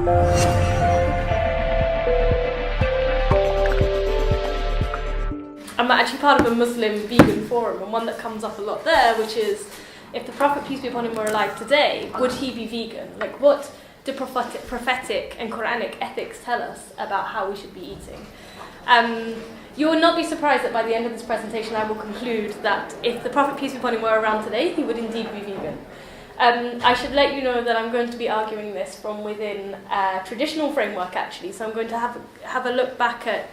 I'm actually part of a Muslim vegan forum, and one that comes up a lot there, which is, if the Prophet, peace be upon him, were alive today, would he be vegan? Like, what do prophetic and Quranic ethics tell us about how we should be eating? You will not be surprised that by the end of this presentation I will conclude that if the Prophet, peace be upon him, were around today, he would indeed be vegan. I should let you know that I'm going to be arguing this from within a traditional framework, actually. So I'm going to have a look back at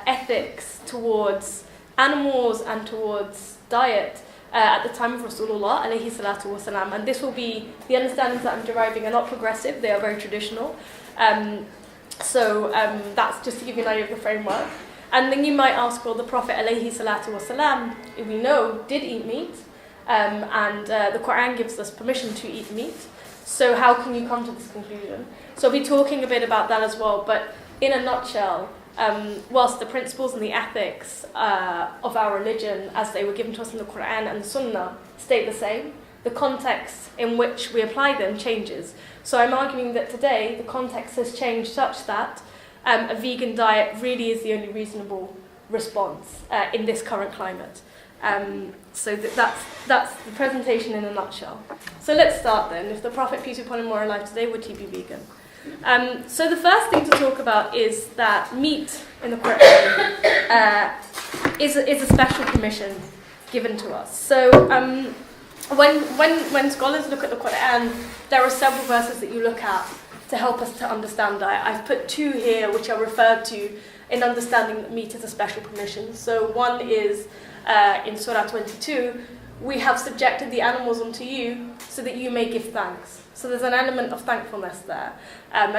ethics towards animals and towards diet at the time of Rasulullah alayhi salatu wasalam, and this will be, the understandings that I'm deriving are not progressive, they are very traditional. So that's just to give you an idea of the framework. And then you might ask, well, the Prophet alayhi salatu wasalam, we know, did eat meat, and the Quran gives us permission to eat meat. So how can you come to this conclusion? So I'll be talking a bit about that as well, but in a nutshell, whilst the principles and the ethics of our religion, as they were given to us in the Quran and the Sunnah, stay the same, the context in which we apply them changes. So I'm arguing that today the context has changed such that a vegan diet really is the only reasonable response in this current climate. So that's the presentation in a nutshell. So let's start then. If the Prophet, peace be upon him, were alive today, would he be vegan? So the first thing to talk about is that meat in the Quran is a special permission given to us. So when scholars look at the Quran, there are several verses that you look at to help us to understand diet. I've put two here which are referred to in understanding that meat is a special permission. So one is in Surah 22, we have subjected the animals unto you so that you may give thanks. So there's an element of thankfulness there. And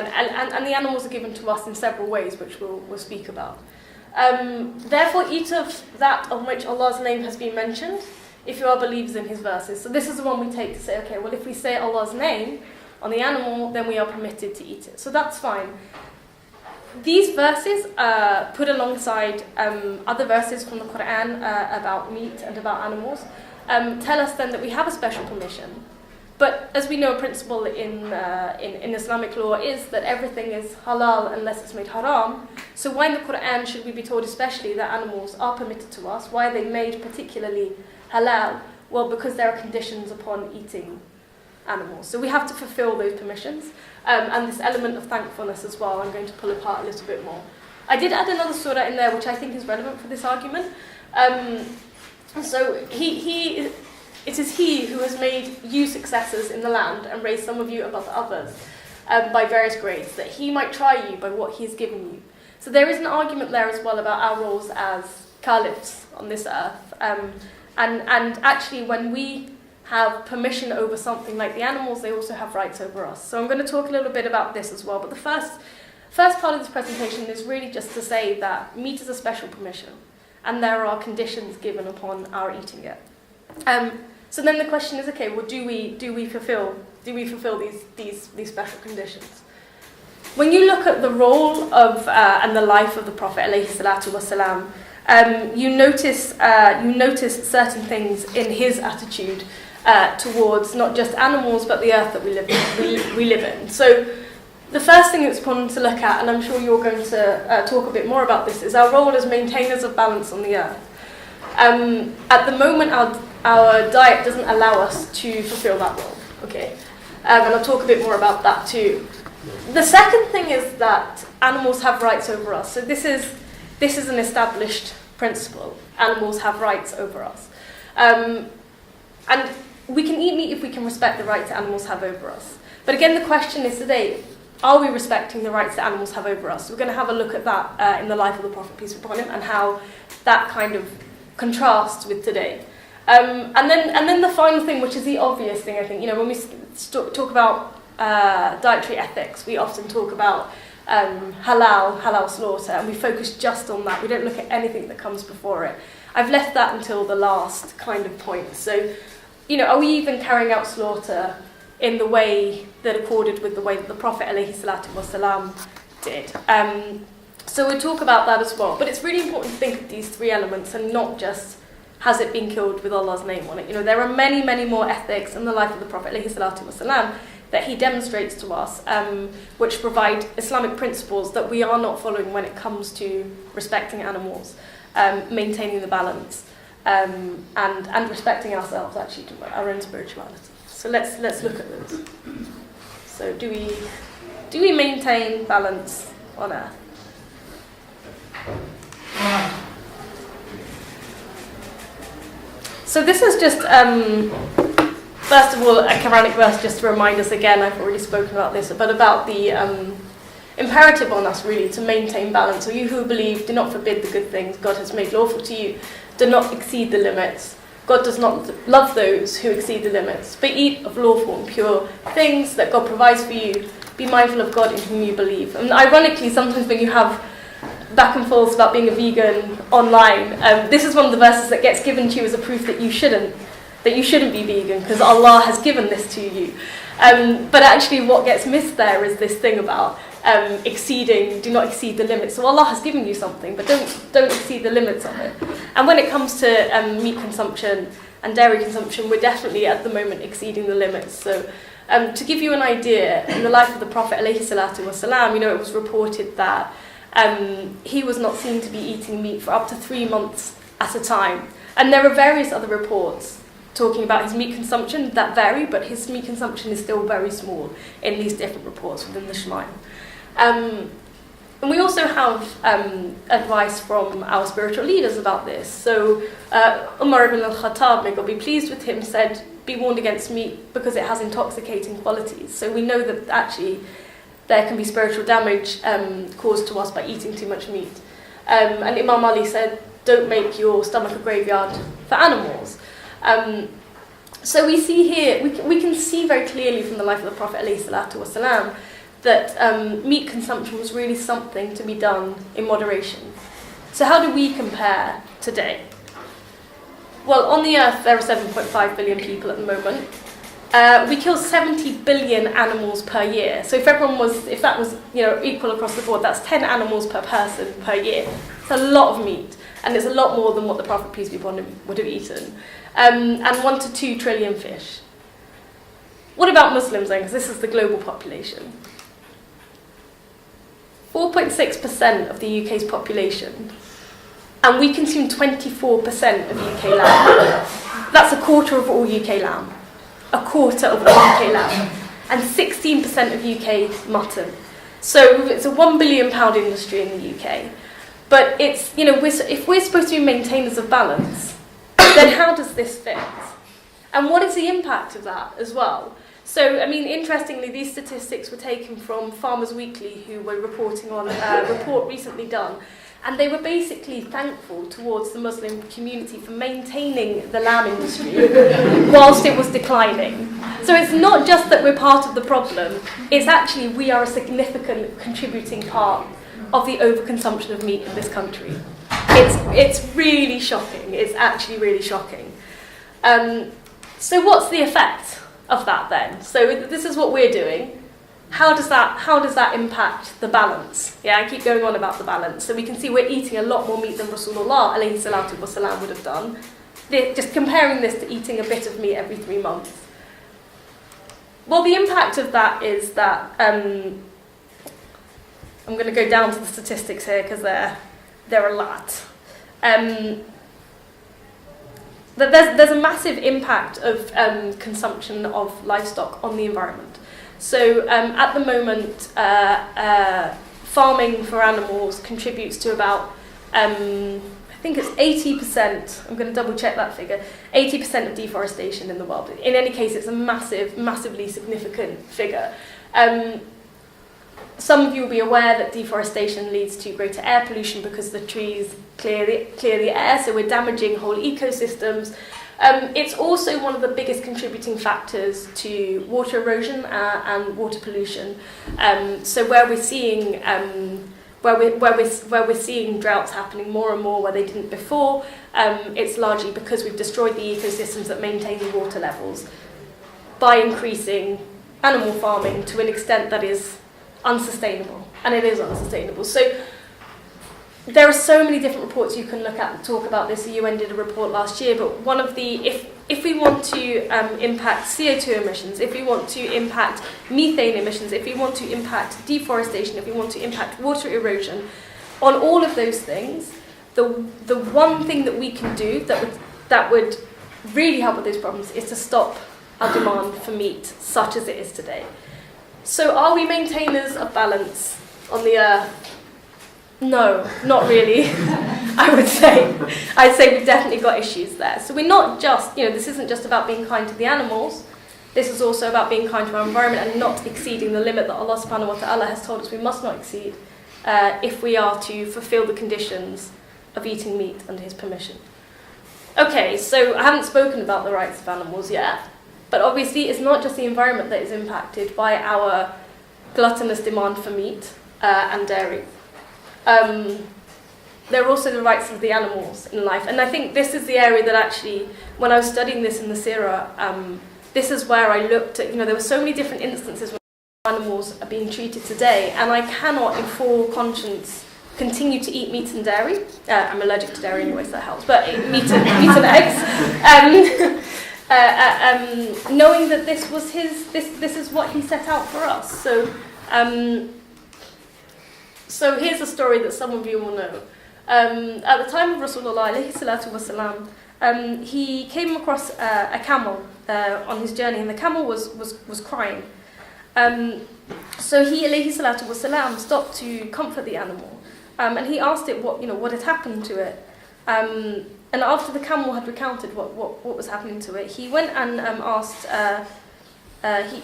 the animals are given to us in several ways, which we'll speak about. Therefore, eat of that on which Allah's name has been mentioned, if you are believers in his verses. So this is the one we take to say, okay, well, if we say Allah's name on the animal, then we are permitted to eat it. So that's fine. These verses, put alongside other verses from the Quran about meat and about animals, tell us then that we have a special permission. But as we know, a principle in Islamic law is that everything is halal unless it's made haram. So why in the Quran should we be told especially that animals are permitted to us? Why are they made particularly halal? Well, because there are conditions upon eating animals. So we have to fulfill those permissions. And this element of thankfulness as well, I'm going to pull apart a little bit more. I did add another surah in there which I think is relevant for this argument. So it is he who has made you successors in the land and raised some of you above others by various grades, that he might try you by what he has given you. So there is an argument there as well about our roles as caliphs on this earth. And actually when we have permission over something like the animals, they also have rights over us. So I'm going to talk a little bit about this as well. But the first part of this presentation is really just to say that meat is a special permission, and there are conditions given upon our eating it. So then the question is, okay, well, do we fulfill these special conditions? When you look at the role of and the life of the Prophet alayhi salatu wasalam, you notice certain things in his attitude towards not just animals but the earth that we live in. So the first thing that's important to look at, and I'm sure you're going to talk a bit more about this, is our role as maintainers of balance on the earth. At the moment, our diet doesn't allow us to fulfill that role. Okay, and I'll talk a bit more about that too. The second thing is that animals have rights over us. So this is an established principle. Animals have rights over us, and we can eat meat if we can respect the rights that animals have over us. But again, the question is today, are we respecting the rights that animals have over us? We're going to have a look at that in the life of the Prophet, peace be upon him, and how that kind of contrasts with today. And then the final thing, which is the obvious thing, I think, when we talk about dietary ethics, we often talk about halal slaughter, and we focus just on that. We don't look at anything that comes before it. I've left that until the last kind of point. So, are we even carrying out slaughter in the way that accorded with the way that the Prophet ﷺ did? So we'll talk about that as well. But it's really important to think of these three elements and not just has it been killed with Allah's name on it. There are many, many more ethics in the life of the Prophet ﷺ that he demonstrates to us, which provide Islamic principles that we are not following when it comes to respecting animals, maintaining the balance, and respecting ourselves, actually, our own spirituality. So let's look at those. So do we maintain balance on Earth? So this is just, first of all, a Quranic verse just to remind us again, I've already spoken about this, but about the imperative on us really to maintain balance. So you who believe, do not forbid the good things God has made lawful to you, do not exceed the limits. God does not love those who exceed the limits, but eat of lawful and pure things that God provides for you. Be mindful of God in whom you believe. And ironically, sometimes when you have back and forth about being a vegan online, this is one of the verses that gets given to you as a proof that you shouldn't be vegan, because Allah has given this to you. But actually what gets missed there is this thing about do not exceed the limits. So Allah has given you something, but don't exceed the limits of it. And when it comes to meat consumption and dairy consumption, we're definitely at the moment exceeding the limits. So to give you an idea, in the life of the Prophet ﷺ, it was reported that he was not seen to be eating meat for up to 3 months at a time. And there are various other reports talking about his meat consumption that vary, but his meat consumption is still very small in these different reports within the Shama'il. And we also have advice from our spiritual leaders about this. So Umar ibn al-Khattab, may God be pleased with him, said, be warned against meat because it has intoxicating qualities. So we know that actually there can be spiritual damage caused to us by eating too much meat. And Imam Ali said, don't make your stomach a graveyard for animals. So we see here, we can see very clearly from the life of the Prophet ﷺ that meat consumption was really something to be done in moderation. So how do we compare today? Well, on the earth there are 7.5 billion people at the moment. We kill 70 billion animals per year. So if that was equal across the board, that's 10 animals per person per year. It's a lot of meat, and it's a lot more than what the Prophet, peace be upon him, would have eaten. And 1 to 2 trillion fish. What about Muslims then? Because this is the global population. 4.6% of the UK's population, and we consume 24% of UK lamb. That's a quarter of all UK lamb. A quarter of all UK lamb. And 16% of UK mutton. So it's a £1 billion industry in the UK. But it's, if we're supposed to be maintainers of balance, then how does this fit? And what is the impact of that as well? So, interestingly, these statistics were taken from Farmers Weekly, who were reporting on a report recently done, and they were basically thankful towards the Muslim community for maintaining the lamb industry whilst it was declining. So it's not just that we're part of the problem, it's actually we are a significant contributing part of the overconsumption of meat in this country. It's really shocking. It's actually really shocking. So what's the effect of that then? So this is what we're doing. How does that impact the balance? Yeah, I keep going on about the balance. So we can see we're eating a lot more meat than Rasulullah alayhi salatu wasalam would have done. Just comparing this to eating a bit of meat every 3 months. Well, the impact of that is that I'm going to go down to the statistics here because they're a lot. There's a massive impact of consumption of livestock on the environment. So at the moment, farming for animals contributes to about, I think it's 80%, I'm going to double check that figure, 80% of deforestation in the world. In any case, it's a massively significant figure. Some of you will be aware that deforestation leads to greater air pollution because the trees clear the air, so we're damaging whole ecosystems. It's also one of the biggest contributing factors to water erosion and water pollution. So where we're seeing droughts happening more and more where they didn't before, it's largely because we've destroyed the ecosystems that maintain the water levels by increasing animal farming to an extent that is unsustainable, and it is unsustainable. So there are so many different reports you can look at and talk about this. The UN did a report last year, but one of the, if we want to impact CO2 emissions, if we want to impact methane emissions, if we want to impact deforestation, if we want to impact water erosion, on all of those things, the one thing that we can do that would really help with those problems is to stop our demand for meat, such as it is today. So are we maintainers of balance on the earth? No, not really. I'd say we've definitely got issues there. So we're not just, this isn't just about being kind to the animals. This is also about being kind to our environment and not exceeding the limit that Allah subhanahu wa ta'ala has told us we must not exceed if we are to fulfill the conditions of eating meat under His permission. Okay, so I haven't spoken about the rights of animals yet, but obviously it's not just the environment that is impacted by our gluttonous demand for meat and dairy. There are also the rights of the animals in life, and I think this is the area that actually, when I was studying this in the Sirah, this is where I looked at, there were so many different instances where animals are being treated today, and I cannot in full conscience continue to eat meat and dairy. I'm allergic to dairy anyway, so that helps, but meat and eggs. Knowing that this was this is what He set out for us. So here's a story that some of you will know. At the time of Rasulullah alayhi salatu wasalam, he came across a camel on his journey, and the camel was crying. So he alayhi salatu wasalam stopped to comfort the animal, and he asked it what had happened to it. And after the camel had recounted what was happening to it, he went and asked.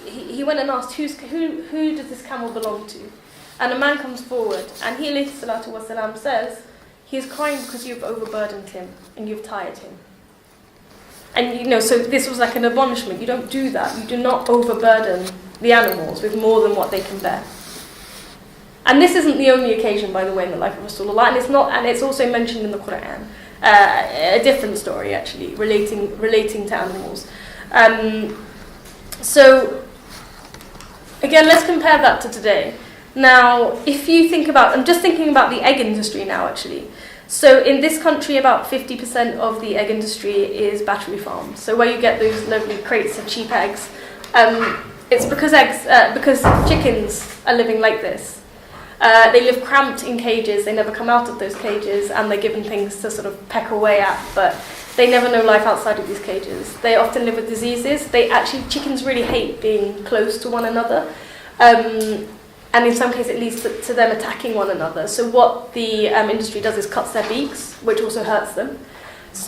He went and asked who does this camel belong to? And a man comes forward, and he alayhi salatu wasalam says, he is crying because you've overburdened him and you've tired him. And so this was like an admonishment. You don't do that. You do not overburden the animals with more than what they can bear. And this isn't the only occasion, by the way, in the life of Rasulullah, and it's also mentioned in the Quran. A different story, actually, relating to animals. So again, let's compare that to today. Now, if you think about, I'm just thinking about the egg industry now, actually. So in this country, about 50% of the egg industry is battery farms. So where you get those lovely crates of cheap eggs, it's because chickens are living like this. They live cramped in cages, they never come out of those cages, and they're given things to sort of peck away at, but they never know life outside of these cages. They often live with diseases. Chickens really hate being close to one another. And in some cases it leads to them attacking one another. So what the industry does is cuts their beaks, which also hurts them,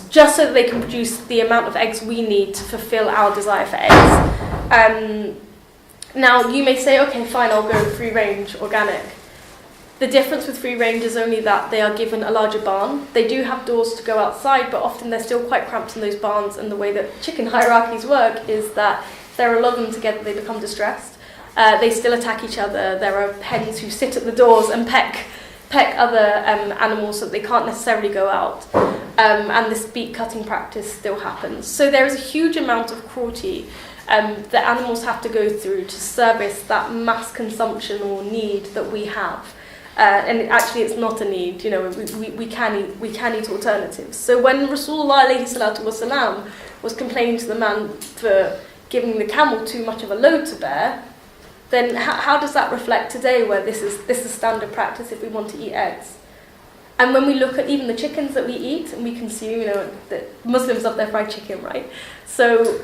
just so that they can produce the amount of eggs we need to fulfill our desire for eggs. Now, you may say, okay, fine, I'll go free range, organic. The difference with free range is only that they are given a larger barn. They do have doors to go outside, but often they're still quite cramped in those barns, and the way that chicken hierarchies work is that if there are a lot of them together, they become distressed. They still attack each other. There are hens who sit at the doors and peck other animals so that they can't necessarily go out. And this beak cutting practice still happens. So there is a huge amount of cruelty that animals have to go through to service that mass consumption or need that we have. And actually it's not a need, we can eat alternatives. So when Rasulullah alayhi salatu wasalam was complaining to the man for giving the camel too much of a load to bear, then how does that reflect today, where this is standard practice if we want to eat eggs? And when we look at even the chickens that we eat and we consume, the Muslims love their fried chicken, right? So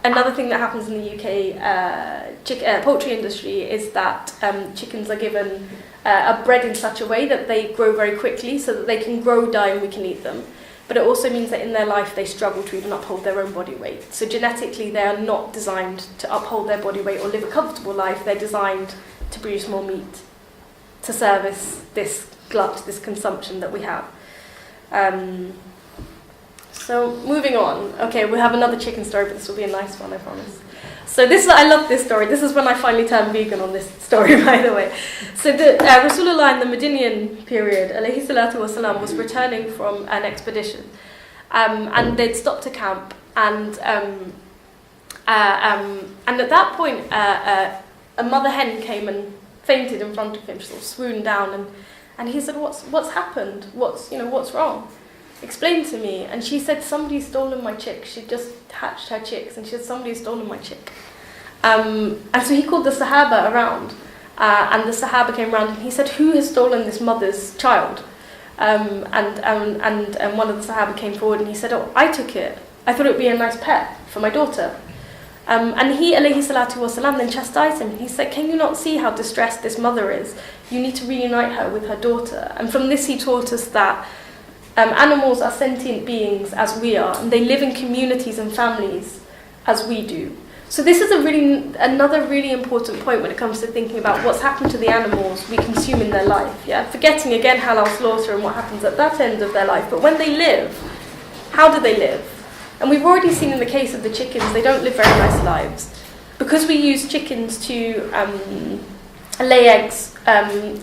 another thing that happens in the UK poultry industry is that chickens are given are bred in such a way that they grow very quickly so that they can grow, die, and we can eat them. But it also means that in their life they struggle to even uphold their own body weight. So genetically they are not designed to uphold their body weight or live a comfortable life. They're designed to produce more meat, to service this glut, this consumption that we have. So moving on. Okay, we'll have another chicken story, but this will be a nice one, I promise. So I love this story. This is when I finally turned vegan on this story, by the way. So Rasulullah in the Medinian period, alayhi salatu wasalam, was returning from an expedition. And they'd stopped to camp. And at that point, a mother hen came and fainted in front of him. She sort of swooned down. And he said, what's happened? What's wrong? Explain to me. And she said, somebody's stolen my chick. She just hatched her chicks, and she said, somebody's stolen my chick. And so he called the Sahaba around, and the Sahaba came around, and he said, who has stolen this mother's child? And one of the Sahaba came forward, and he said, oh, I took it. I thought it would be a nice pet for my daughter. And he, alayhi salatu wasalam, then chastised him. He said, can you not see how distressed this mother is? You need to reunite her with her daughter. And from this he taught us that animals are sentient beings as we are, and they live in communities and families as we do. So this is another really important point when it comes to thinking about what's happened to the animals we consume in their life. Yeah, forgetting again halal slaughter and what happens at that end of their life. But when they live, how do they live? And we've already seen in the case of the chickens, they don't live very nice lives. Because we use chickens to lay eggs,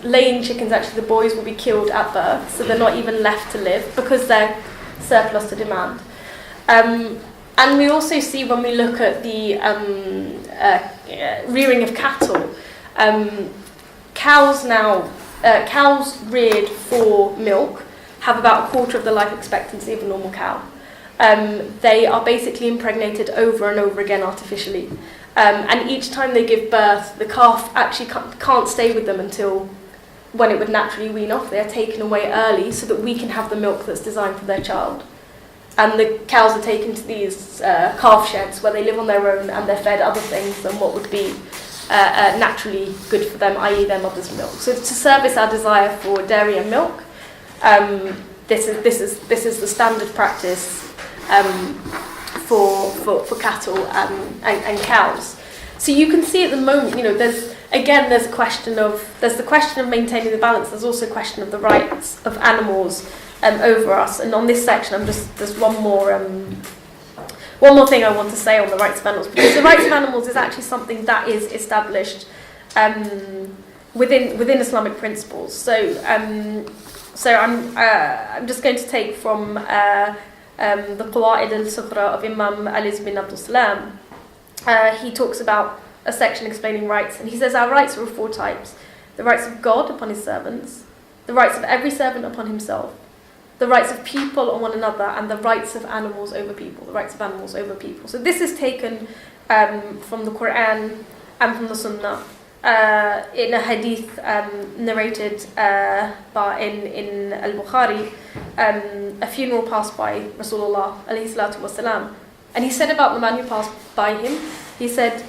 laying chickens, actually the boys will be killed at birth, so they're not even left to live because they're surplus to demand. And we also see when we look at the rearing of cattle, cows reared for milk have about a quarter of the life expectancy of a normal cow. They are basically impregnated over and over again artificially. And each time they give birth, the calf actually can't stay with them until when it would naturally wean off. They are taken away early so that we can have the milk that's designed for their child. And the cows are taken to these calf sheds where they live on their own and they're fed other things than what would be naturally good for them, i.e. their mother's milk. So to service our desire for dairy and milk, this is the standard practice for cattle and cows. So you can see at the moment, there's the question of maintaining the balance. There's also a question of the rights of animals over us. And on this section, there's one more thing I want to say on the rights of animals, because the rights of animals is actually something that is established within Islamic principles. So I'm just going to take from the Qawaid al-Sughra of Imam Ali bin Abdul Salam. He talks about a section explaining rights, and he says our rights are of 4 types: the rights of God upon his servants, the rights of every servant upon himself, the rights of people on one another, and the rights of animals over people. The rights of animals over people. So this is taken from the Quran and from the Sunnah. In a hadith narrated in Al-Bukhari, a funeral passed by Rasulullah alayhi salatu wasalam, and he said about the man who passed by him, he said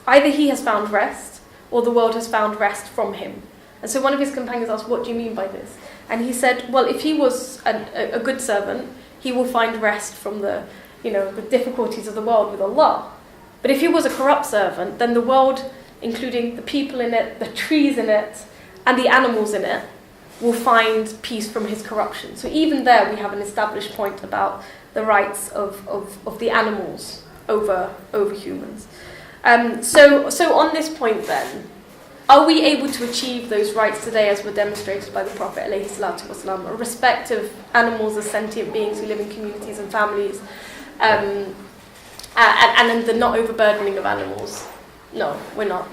either he has found rest or the world has found rest from him. And so one of his companions asked, what do you mean by this? And he said, well, if he was a good servant, he will find rest from the difficulties of the world with Allah. But if he was a corrupt servant, then the world, including the people in it, the trees in it, and the animals in it, will find peace from his corruption. So even there we have an established point about the rights of the animals over humans. So on this point then, are we able to achieve those rights today as were demonstrated by the Prophet ﷺ, a respect of animals as sentient beings who live in communities and families, and the not overburdening of animals? No, we're not.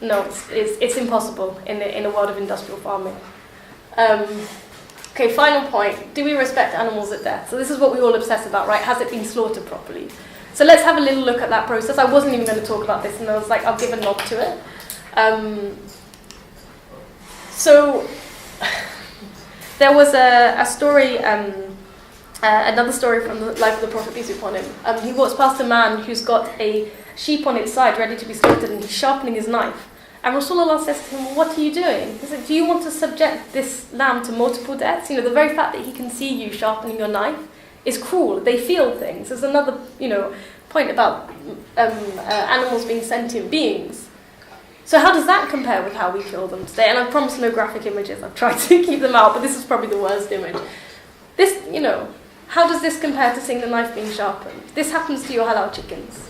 No, it's impossible in a world of industrial farming. Okay, final point. Do we respect animals at death? So this is what we all obsess about, right? Has it been slaughtered properly? So let's have a little look at that process. I wasn't even going to talk about this, and I was like, I'll give a nod to it. So there was a story, another story from the life of the Prophet, peace be upon him. He walks past a man who's got a sheep on its side ready to be slaughtered, and he's sharpening his knife. And Rasulullah says to him, well, what are you doing? He said, do you want to subject this lamb to multiple deaths? The very fact that he can see you sharpening your knife is cruel. They feel things. There's another, point about animals being sentient beings. So how does that compare with how we kill them today? And I promise no graphic images. I've tried to keep them out, but this is probably the worst image. This, how does this compare to seeing the knife being sharpened? This happens to your halal chickens.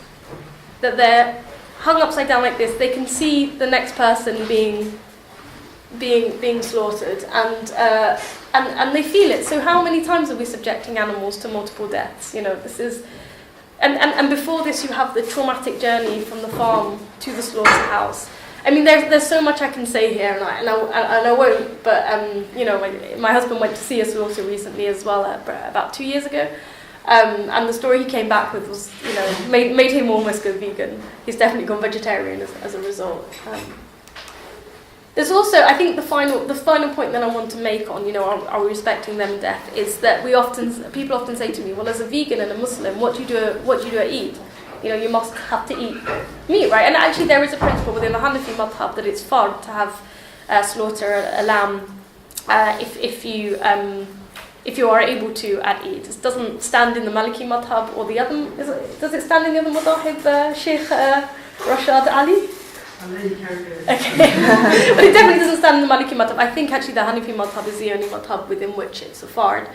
That they're hung upside down like this. They can see the next person being slaughtered, and they feel it. So how many times are we subjecting animals to multiple deaths? This is, and before this, you have the traumatic journey from the farm to the slaughterhouse. I mean, there's so much I can say here, and I won't. But you know, my husband went to see a slaughter recently as well, about 2 years ago, and the story he came back with was, you know, made him almost go vegan. He's definitely gone vegetarian as a result. There's also, I think, the final point that I want to make on, you know, are we respecting them in death, is that people often say to me, well, as a vegan and a Muslim, what do you do at Eid? You know, you must have to eat meat, right? And actually, there is a principle within the Hanafi madhab that it's fard to have slaughter a lamb if you are able to at Eid. It doesn't stand in the Maliki madhab or the other. Does it stand in the other madhab, Sheikh Rashad Ali? Okay, but it definitely doesn't stand in the Maliki madhab. I think actually the Hanafi madhab is the only madhab within which it's a fard,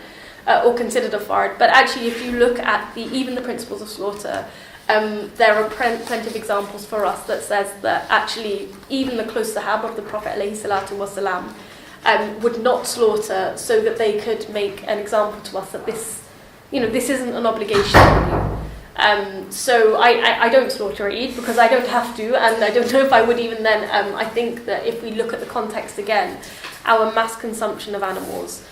or considered a fard. But actually, if you look at even the principles of slaughter, there are plenty of examples for us that says that actually even the close sahaba of the Prophet ﷺ would not slaughter so that they could make an example to us that this, you know, this isn't an obligation on you. So I don't slaughter at Eid because I don't have to, and I don't know if I would even then. I think that if we look at the context again, our mass consumption of animals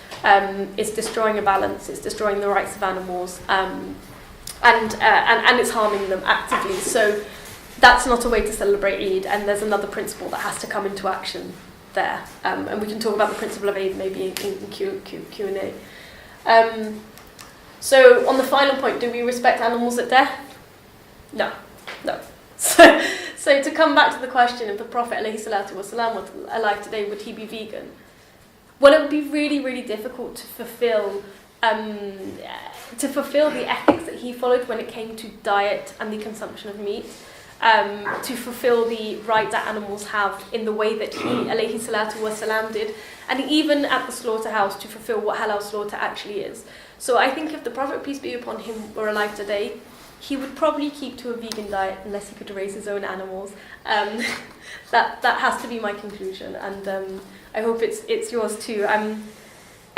is destroying a balance, it's destroying the rights of animals, and it's harming them actively. So that's not a way to celebrate Eid, and there's another principle that has to come into action there. And we can talk about the principle of Eid maybe in Q&A. So on the final point, do we respect animals at death? No. So to come back to the question, if the Prophet ﷺ was alive today, would he be vegan? Well, it would be really, really difficult to fulfill the ethics that he followed when it came to diet and the consumption of meat, to fulfill the right that animals have in the way that he alayhi salatu wasalam did, and even at the slaughterhouse to fulfill what halal slaughter actually is. So I think if the Prophet, peace be upon him, were alive today, he would probably keep to a vegan diet unless he could raise his own animals. That has to be my conclusion, and I hope it's yours too. And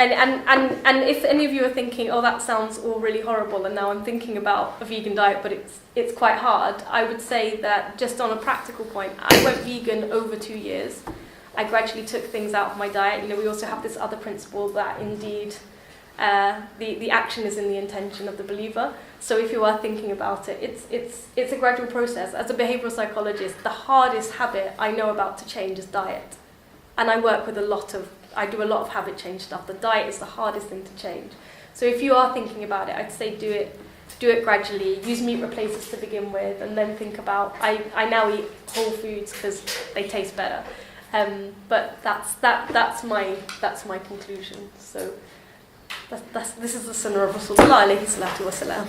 if any of you are thinking, oh, that sounds all really horrible, and now I'm thinking about a vegan diet, but it's quite hard, I would say that just on a practical point, I went vegan over 2 years. I gradually took things out of my diet. You know, we also have this other principle that indeed the action is in the intention of the believer. So if you are thinking about it, it's a gradual process. As a behavioural psychologist, the hardest habit I know about to change is diet, and I work with I do a lot of habit change stuff. The diet is the hardest thing to change. So if you are thinking about it, I'd say do it gradually. Use meat replacers to begin with, and then think about. I now eat whole foods because they taste better. But that's my conclusion. So this is the sunnah of Rasulullah alayhi salatu wasalam.